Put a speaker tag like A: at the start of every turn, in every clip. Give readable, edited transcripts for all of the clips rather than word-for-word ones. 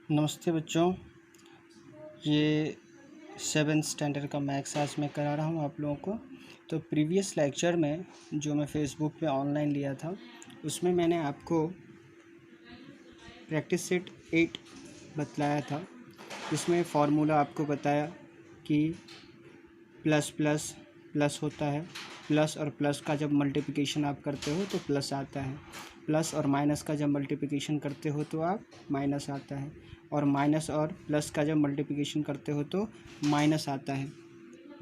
A: नमस्ते बच्चों, ये 7th स्टैंडर्ड का मैथ्स आज मैं करा रहा हूँ आप लोगों को। तो प्रीवियस लेक्चर में जो मैं फेसबुक पे ऑनलाइन लिया था उसमें मैंने आपको प्रैक्टिस सेट 8 बतलाया था। इसमें फार्मूला आपको बताया कि प्लस प्लस प्लस होता है, प्लस और प्लस का जब मल्टीप्लिकेशन आप करते हो तो प्लस आता है, प्लस और माइनस का जब मल्टीप्लिकेशन करते हो तो आप माइनस आता है, और माइनस और प्लस का जब मल्टीप्लिकेशन करते हो तो माइनस आता है।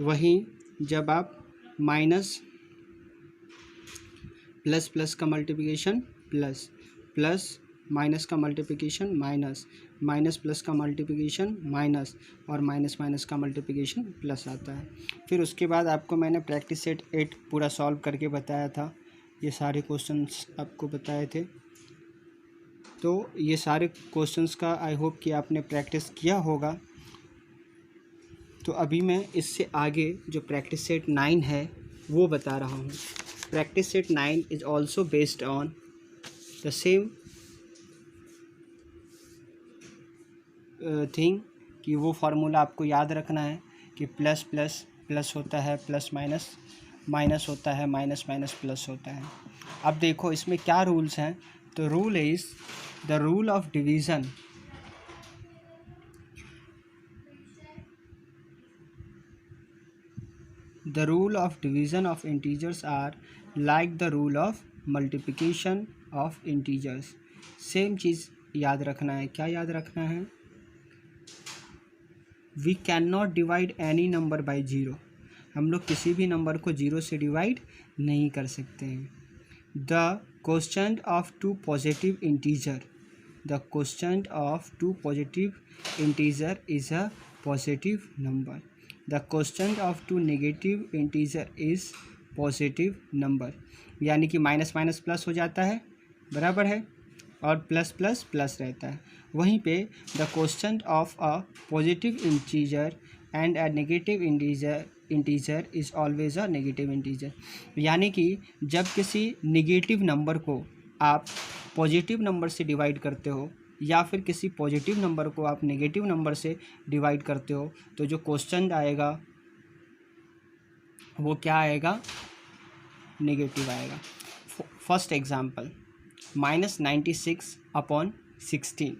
A: वहीं जब आप माइनस प्लस प्लस का मल्टीप्लिकेशन प्लस, प्लस माइनस का मल्टीप्लिकेशन माइनस, माइनस प्लस का मल्टीप्लिकेशन माइनस, और माइनस माइनस का मल्टीप्लिकेशन प्लस आता है। फिर उसके बाद आपको मैंने प्रैक्टिस सेट 8 पूरा सॉल्व करके बताया था। ये सारे क्वेश्चंस आपको बताए थे। तो ये सारे क्वेश्चंस का आई होप कि आपने प्रैक्टिस किया होगा। तो अभी मैं इससे आगे जो प्रैक्टिस सेट 9 है वो बता रहा हूँ। Practice set 9 is also based on the same thing कि वो फार्मूला आपको याद रखना है कि प्लस प्लस प्लस होता है, प्लस माइनस माइनस होता है, माइनस माइनस प्लस होता है। अब देखो इसमें क्या रूल्स हैं। तो rule is the rule of division. The rule of division of integers are like the rule of multiplication of integers. Same चीज़ याद रखना है। क्या याद रखना है? We cannot divide any number by zero. हम लोग किसी भी नंबर को जीरो से डिवाइड नहीं कर सकते हैं। The quotient of two positive integer. The quotient of two positive integer is a positive number. The quotient of two negative integer is positive number. यानी कि माइनस माइनस प्लस हो जाता है, बराबर है, और प्लस प्लस प्लस रहता है। वहीं पे the quotient of a positive integer and a negative integer is always a negative integer. यानी कि जब किसी नेगेटिव नंबर को आप पॉजिटिव नंबर से डिवाइड करते हो या फिर किसी पॉजिटिव नंबर को आप नेगेटिव नंबर से डिवाइड करते हो तो जो क्वोशंट आएगा वो क्या आएगा? नेगेटिव आएगा। First example, -96 upon 16।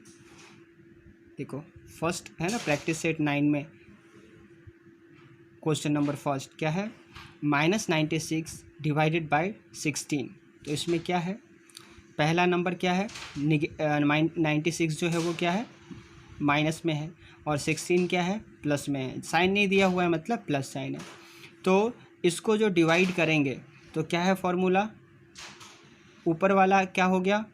A: देखो फर्स्ट है ना, प्रैक्टिस सेट 9 में क्वेश्चन नंबर फर्स्ट क्या है? -96 डिवाइडेड बाय 16। तो इसमें क्या है? पहला नंबर क्या है? 96 जो है वो क्या है? माइनस में है, और 16 क्या है? प्लस में है। साइन नहीं दिया हुआ है मतलब प्लस साइन है। तो इसको जो डिवाइड करेंगे तो क्या है फॉर्मूला? ऊपर वाला क्या हो गया?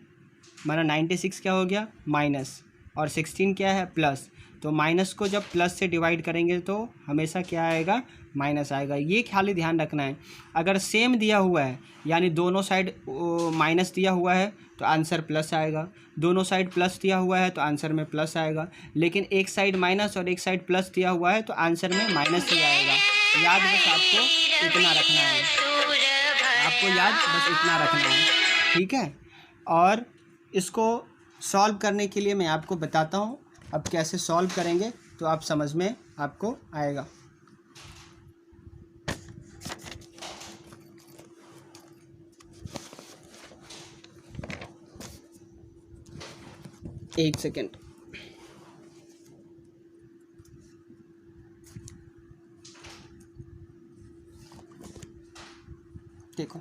A: माना 96 क्या हो गया? माइनस, और 16 क्या है? प्लस। तो माइनस को जब प्लस से डिवाइड करेंगे तो हमेशा क्या आएगा? माइनस आएगा। ये खाली ध्यान रखना है। अगर सेम दिया हुआ है यानी दोनों साइड माइनस दिया हुआ है तो आंसर प्लस आएगा, दोनों साइड प्लस दिया हुआ है तो आंसर में प्लस आएगा। लेकिन एक साइड माइनस और एक साइड प्लस दिया हुआ है तो आंसर में माइनस ही आएगा। याद बस आपको इतना रखना है, आपको याद बस इतना रखना है, ठीक है। और इसको सॉल्व करने के लिए मैं आपको बताता हूँ अब कैसे सॉल्व करेंगे तो आप समझ में आपको आएगा। एक सेकेंड। देखो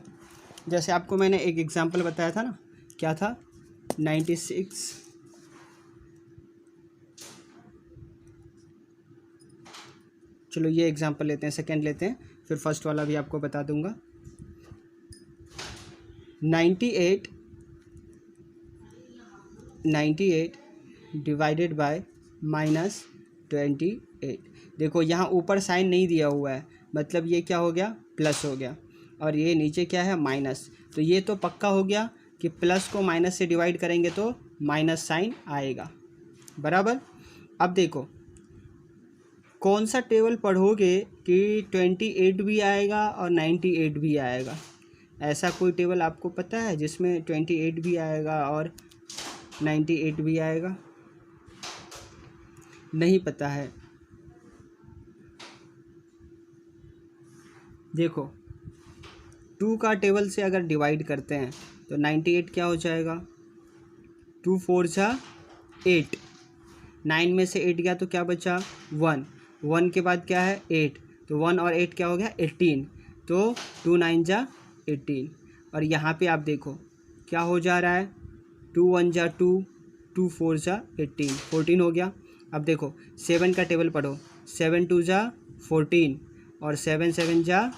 A: जैसे आपको मैंने एक एग्जांपल बताया था ना, क्या था? 96। चलो ये एग्जांपल लेते हैं, सेकंड लेते हैं, फिर फर्स्ट वाला भी आपको बता दूंगा। 98 डिवाइडेड बाय -28। देखो यहाँ ऊपर साइन नहीं दिया हुआ है मतलब ये क्या हो गया? प्लस हो गया, और ये नीचे क्या है? माइनस। तो ये तो पक्का हो गया कि प्लस को माइनस से डिवाइड करेंगे तो माइनस साइन आएगा, बराबर। अब देखो कौन सा टेबल पढ़ोगे कि 28 भी आएगा और 98 भी आएगा? ऐसा कोई टेबल आपको पता है जिसमें 28 भी आएगा और 98 भी आएगा? नहीं पता है। देखो 2 का टेबल से अगर डिवाइड करते हैं तो 98 क्या हो जाएगा, 2 4 जा 8, 9 में से 8 गया तो क्या बचा 1, 1 के बाद क्या है 8, तो 1 और 8 क्या हो गया 18, तो 2 9 जा 18। और यहाँ पे आप देखो क्या हो जा रहा है, 2 1 जा 2, 2 4 जा 18, 14 हो गया। अब देखो 7 का टेबल पढ़ो, 7 2 जा 14 और 7 7 जा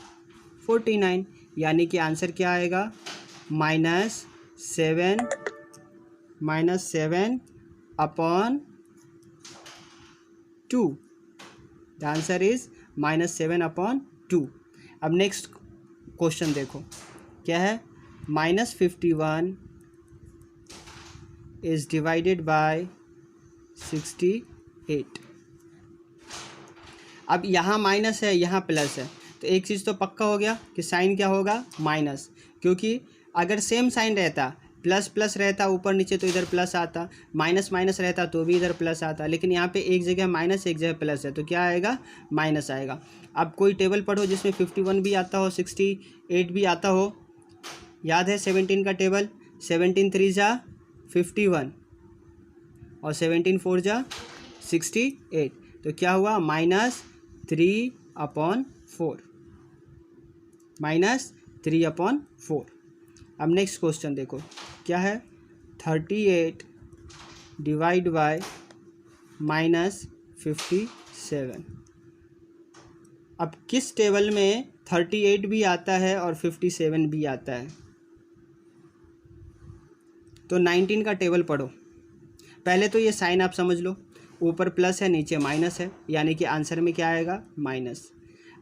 A: 49, यानी कि आंसर क्या आएगा -7 upon 2। The answer is -7 upon 2। अब नेक्स्ट क्वेश्चन देखो क्या है, -51 इज डिवाइडेड बाय 68। अब यहाँ माइनस है यहाँ प्लस है, तो एक चीज़ तो पक्का हो गया कि साइन क्या होगा माइनस, क्योंकि अगर सेम साइन रहता प्लस प्लस रहता ऊपर नीचे तो इधर प्लस आता, माइनस माइनस रहता तो भी इधर प्लस आता, लेकिन यहाँ पे एक जगह माइनस एक जगह प्लस है तो क्या आएगा माइनस आएगा। अब कोई टेबल पढ़ो जिसमें 51 भी आता हो 68 भी आता हो, याद है 17 का टेबल, 17 3 जा 51 और 17 4 जा 68, तो क्या हुआ -3 अपॉन 4, -3/4। अब नेक्स्ट क्वेश्चन देखो क्या है, 38 डिवाइड बाय -57। अब किस टेबल में 38 भी आता है और 57 भी आता है, तो 19 का टेबल पढ़ो। पहले तो ये साइन आप समझ लो, ऊपर प्लस है नीचे माइनस है, यानी कि आंसर में क्या आएगा माइनस।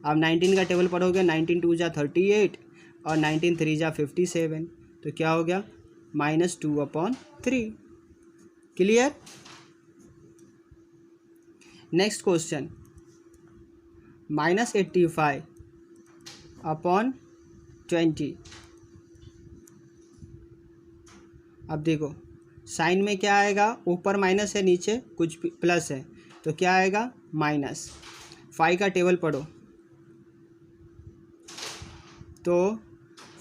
A: अब 19 का टेबल पढ़ोगे, 19 2 जा 38 और 19 3 जा 57, तो क्या हो गया -2/3। क्लियर। Next question, -85 upon 20। अब देखो साइन में क्या आएगा, ऊपर माइनस है नीचे कुछ प्लस है, तो क्या आएगा माइनस। 5 का टेबल पढ़ो, तो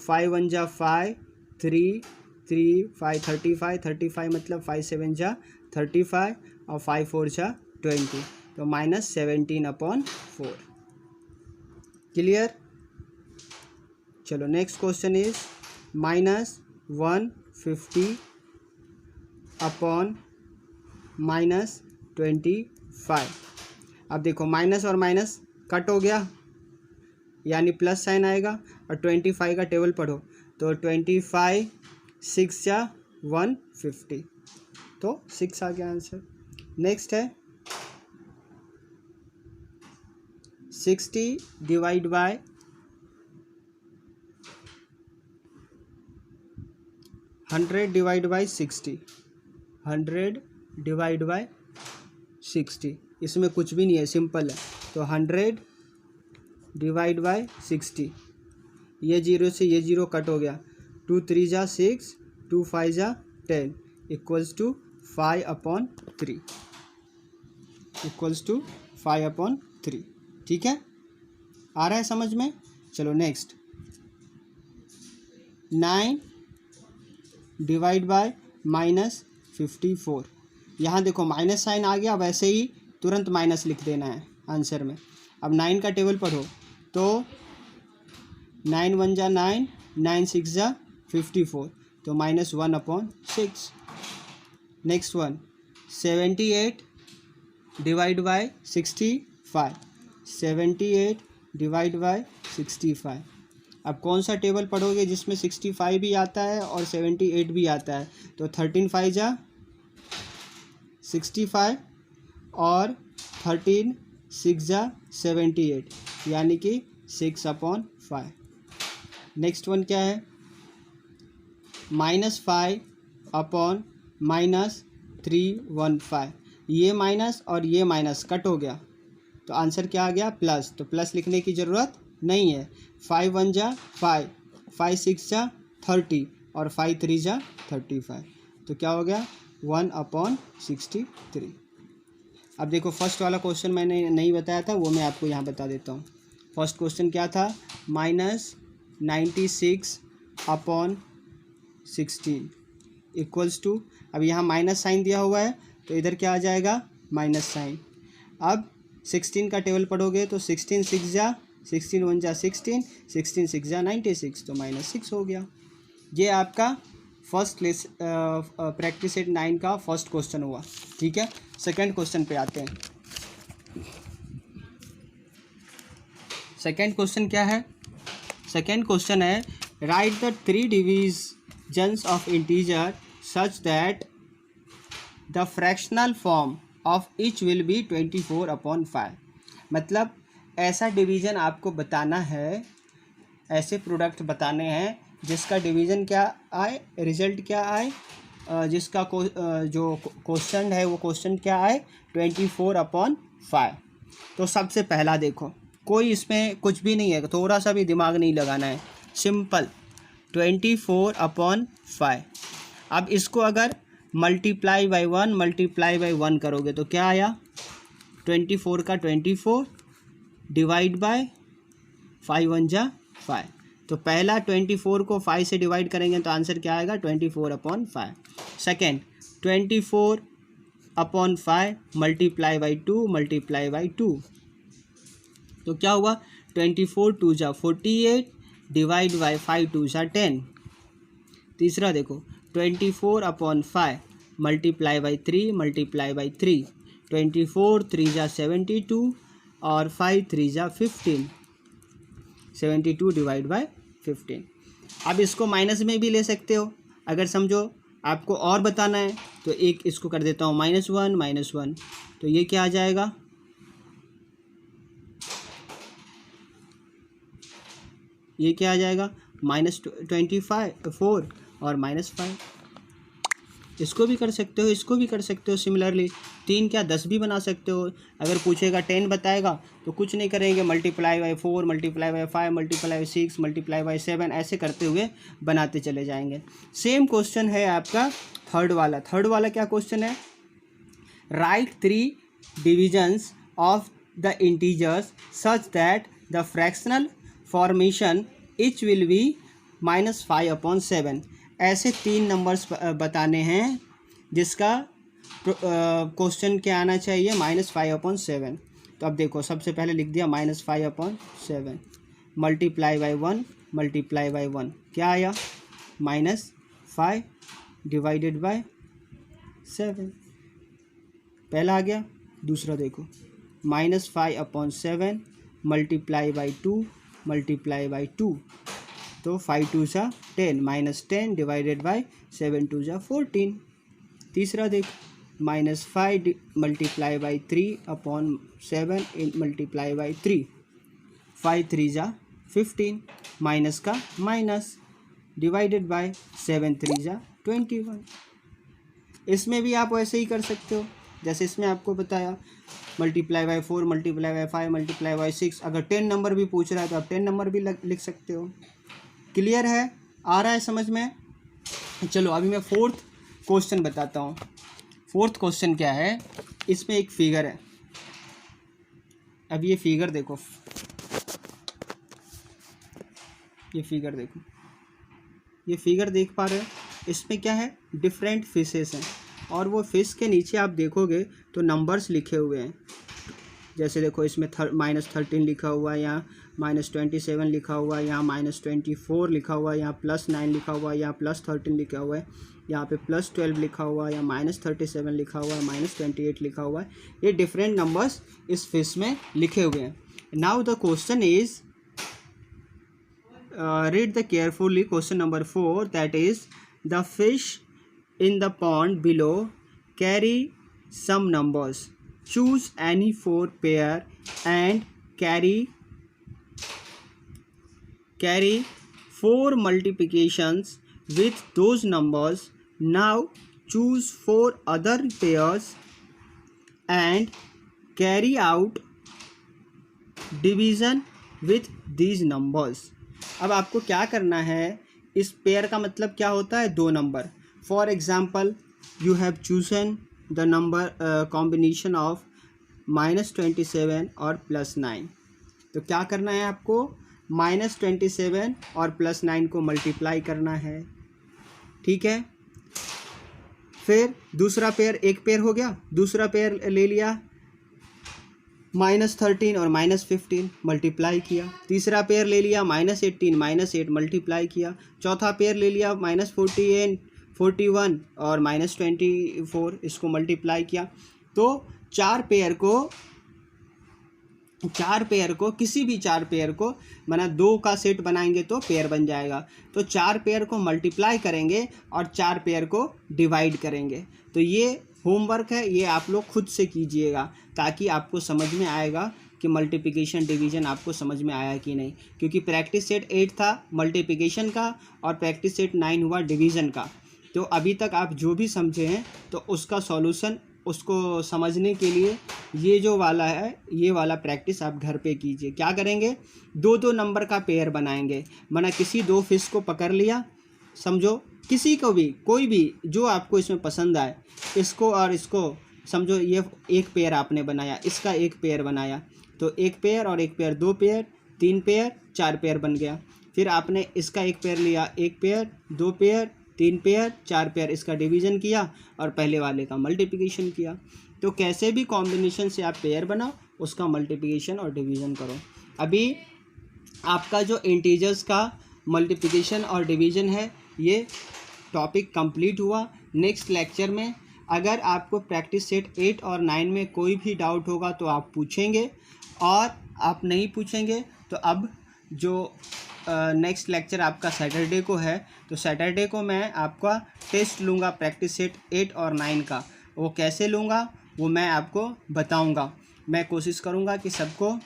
A: 5 1 जा 5, 3 3 5 35, 35 मतलब 5 7 जा 35 और 5 4 जा 20, तो -17/4। क्लियर। चलो नेक्स्ट क्वेश्चन इज -150 अपॉन -25। अब देखो माइनस और माइनस कट हो गया, यानी प्लस साइन आएगा, और 25 का टेबल पढ़ो, तो 25 6 जा 150, तो 6 आ गया आंसर। नेक्स्ट है 60 divide by 100 divide by 60, 100 divide by 60, इसमें कुछ भी नहीं है, सिंपल है। तो 100 डिवाइड बाय 60, ये 0 से ये 0 कट हो गया, 2 3 जा 6, 2 5 जा 10 इक्वल्स टू 5/3, इक्वल्स टू 5/3। ठीक है, आ रहा है समझ में। चलो नेक्स्ट, 9 डिवाइड बाय -54। यहाँ देखो माइनस साइन आ गया, वैसे ही तुरंत माइनस लिख देना है आंसर में। अब 9 का टेबल पढ़ो, तो 9 1 जा 9, 9 6 जा 54, तो -1/6। Next one 78 divide by 65, 78 divide by 65। अब कौन सा टेबल पढ़ोगे जिसमें 65 भी आता है और 78 भी आता है, तो 13 5 जा 65 और 13 6 जा 78, यानी कि 6/5। नेक्स्ट वन क्या है, -5 अपॉन -315। ये माइनस और ये माइनस कट हो गया, तो आंसर क्या आ गया प्लस, तो प्लस लिखने की ज़रूरत नहीं है। 5 1 जा 5, 5 6 जा 30 और 5 3 जा 35, तो क्या हो गया 1/63। अब देखो फर्स्ट वाला क्वेश्चन मैंने नहीं बताया था, वो मैं आपको यहाँ बता देता हूँ। फर्स्ट क्वेश्चन क्या था, -96 अपॉन 16 इक्वल्स टू, अब यहाँ माइनस साइन दिया हुआ है तो इधर क्या आ जाएगा, माइनस साइन। अब 16 का टेबल पढ़ोगे तो 16 6 जा 16 1 जा 16, 16 6 जा 96, तो -6 हो गया। ये आपका फर्स्ट प्रैक्टिस सेट 9 का फर्स्ट क्वेश्चन हुआ। ठीक है, सेकंड क्वेश्चन पे आते हैं। सेकंड क्वेश्चन क्या है, सेकंड क्वेश्चन है right the 3 divisions of integer such that the fractional form of each will be 24/5। मतलब ऐसा डिवीज़न आपको बताना है, ऐसे प्रोडक्ट बताने हैं जिसका डिवीज़न क्या आए, रिजल्ट क्या आए, जिसका जो क्वेश्चन है वो क्वेश्चन क्या आए, 24/5। तो सबसे पहला देखो, कोई इसमें कुछ भी नहीं है, थोड़ा सा भी दिमाग नहीं लगाना है, सिंपल 24/5। अब इसको अगर मल्टीप्लाई बाई 1 करोगे तो क्या आया, 24 का 24 डिवाइड बाय 5 1 जा 5। तो पहला 24 को 5 से डिवाइड करेंगे तो आंसर क्या आएगा, 24/5। सेकेंड 24/5 मल्टीप्लाई बाई 2 तो क्या हुआ, 24 2 जा 48 डिवाइड बाई 5 2 जा 10। तीसरा देखो 24/5 मल्टीप्लाई बाई 3 24 3 जा 72 और 5 3 जा 15, 72 डिवाइड बाई 15। अब इसको माइनस में भी ले सकते हो, अगर समझो आपको और बताना है तो एक इसको कर देता हूँ -1, तो ये क्या आ जाएगा, ये क्या आ जाएगा, -24 और -5। इसको भी कर सकते हो, इसको भी कर सकते हो सिमिलरली, 3 क्या 10 भी बना सकते हो। अगर पूछेगा 10 बताएगा तो कुछ नहीं करेंगे, multiply by 4 multiply by 5 multiply by 6 multiply by 7 ऐसे करते हुए बनाते चले जाएंगे। सेम क्वेश्चन है आपका थर्ड वाला क्या क्वेश्चन है, right 3 divisions of the integers such that the fractional formation etch will be -5/7। ऐसे 3 नंबर्स बताने हैं जिसका क्वेश्चन क्या आना चाहिए, -5/7। तो अब देखो सबसे पहले लिख दिया -5/7 मल्टीप्लाई बाई 1 क्या आया, -5 डिवाइडेड बाय 7, पहला आ गया। दूसरा देखो -5/7 मल्टीप्लाई बाई 2 तो 5 2 जा 10 -10 डिवाइडेड बाई 7 2 जा 14। तीसरा देख -5 मल्टीप्लाई बाई 3/7 मल्टीप्लाई बाई 3, 5 3 जा 15 माइनस का माइनस डिवाइडेड बाय 7 3 जा 21। इसमें भी आप वैसे ही कर सकते हो जैसे इसमें आपको बताया, multiply by 4 multiply by 5 multiply by 6। अगर 10 नंबर भी पूछ रहा है तो आप 10 नंबर भी लिख सकते हो। क्लियर है, आ रहा है समझ में। चलो अभी मैं फोर्थ क्वेश्चन बताता हूँ। फोर्थ क्वेश्चन क्या है, इसमें एक फिगर है। अब ये फिगर देखो, ये फिगर देखो, ये फिगर देख पा रहे हो, इसमें क्या है, डिफरेंट फिशेस हैं और वो फिश के नीचे आप देखोगे तो नंबर्स लिखे हुए हैं। जैसे देखो इसमें -13 लिखा हुआ है, यहाँ -27 लिखा हुआ है, यहाँ -24 लिखा हुआ है, यहाँ +9 लिखा हुआ है, यहाँ +13 लिखा हुआ है, यहाँ पे +12 लिखा हुआ है, यहाँ -37 लिखा हुआ है, -28 लिखा हुआ है। ये डिफरेंट नंबर्स इस फिश में लिखे हुए हैं। Now the question is, read the carefully question number 4, that is the fish in the pond below carry some numbers. Choose any 4 pair and carry 4 multiplications with those numbers. Now choose 4 other pairs and carry out division with these numbers. अब आपको क्या करना है, इस pair का मतलब क्या होता है, 2 number. For example you have chosen the number combination of -27 और +9। तो क्या करना है आपको, -27 और +9 को मल्टीप्लाई करना है, ठीक है। फिर दूसरा पेयर, एक पेयर हो गया, दूसरा पेयर ले लिया -13 और -15 मल्टीप्लाई किया, तीसरा पेयर ले लिया -18 -8 मल्टीप्लाई किया, चौथा पेयर ले लिया -14 41 और -24 इसको मल्टीप्लाई किया। तो चार पेयर को किसी भी चार पेयर को माना 2 का सेट बनाएंगे तो पेयर बन जाएगा। तो चार पेयर को मल्टीप्लाई करेंगे और चार पेयर को डिवाइड करेंगे। तो ये होमवर्क है, ये आप लोग खुद से कीजिएगा ताकि आपको समझ में आएगा कि मल्टीप्लिकेशन डिवीज़न आपको समझ में आया कि नहीं। क्योंकि प्रैक्टिस सेट 8 था मल्टीप्लिकेशन का और प्रैक्टिस सेट 9 हुआ डिवीज़न का। तो अभी तक आप जो भी समझे हैं तो उसका सॉल्यूशन, उसको समझने के लिए ये जो वाला है, ये वाला प्रैक्टिस आप घर पे कीजिए। क्या करेंगे, 2-2 नंबर का पेयर बनाएंगे। माना किसी 2 फिश को पकड़ लिया, समझो किसी को भी, कोई भी जो आपको इसमें पसंद आए, इसको और इसको समझो, ये एक पेयर आपने बनाया, इसका एक पेयर बनाया, तो एक पेयर और एक पेयर, 2 पेयर, 3 पेयर, 4 पेयर बन गया। फिर आपने इसका एक पेयर लिया, एक पेयर, 2 पेयर, 3 पेयर, 4 पेयर, इसका डिवीज़न किया और पहले वाले का मल्टीप्लिकेशन किया। तो कैसे भी कॉम्बिनेशन से आप पेयर बनाओ, उसका मल्टीप्लिकेशन और डिवीज़न करो। अभी आपका जो इंटीजर्स का मल्टीप्लिकेशन और डिवीज़न है, ये टॉपिक कंप्लीट हुआ। नेक्स्ट लेक्चर में अगर आपको प्रैक्टिस सेट 8 और 9 में कोई भी डाउट होगा तो आप पूछेंगे, और आप नहीं पूछेंगे तो अब जो नेक्स्ट लेक्चर आपका सैटरडे को है, तो सैटरडे को मैं आपका टेस्ट लूँगा प्रैक्टिस सेट 8 और 9 का। वो कैसे लूँगा वो मैं आपको बताऊँगा। मैं कोशिश करूँगा कि सबको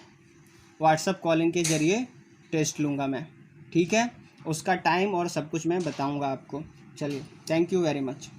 A: व्हाट्सएप कॉलिंग के ज़रिए टेस्ट लूँगा मैं, ठीक है। उसका टाइम और सब कुछ मैं बताऊँगा आपको। चलिए, थैंक यू वेरी मच।